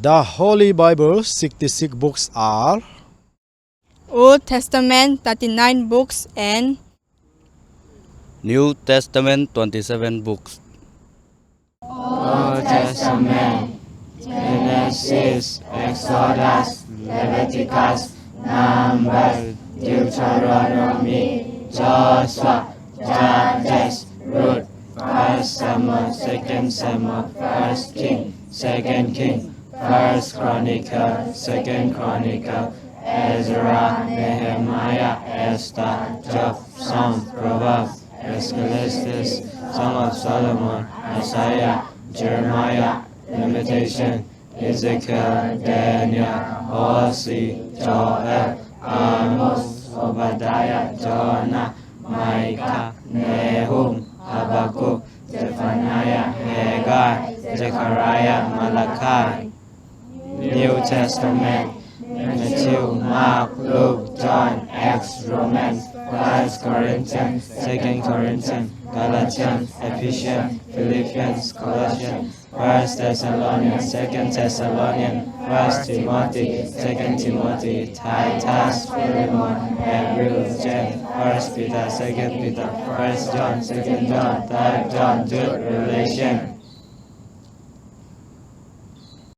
The Holy Bible 66 books are Old Testament 39 books and New Testament 27 books. Old Testament, Genesis, Exodus, Leviticus, Numbers, Deuteronomy, Joshua, Judges, Ruth, 1 Samuel, 2 Samuel, 1 King, 2 King, 1 Chronicle, 2 Chronicle, Ezra, Nehemiah, Esther, Job, Psalm, Proverbs, Ecclesiastes, Song of Solomon, Isaiah, Jeremiah, Lamentation, Ezekiel, Daniel, Hosea, Joel, Amos, Obadiah, Jonah, Micah, Nahum, Habakkuk, Zephaniah, Haggai, Zechariah, Malachi. New Testament, Matthew, Mark, Luke, John, Acts, Romans, 1 Corinthians, 2 Corinthians, Galatians, Ephesians, Philippians, Colossians, 1 Thessalonians, 2 Thessalonians, 1 Timothy, 2 Timothy, Titus, Philemon, Hebrews, James, 1 Peter, 2 Peter, 1 John, 2 John, 3 John, Jude, Revelation.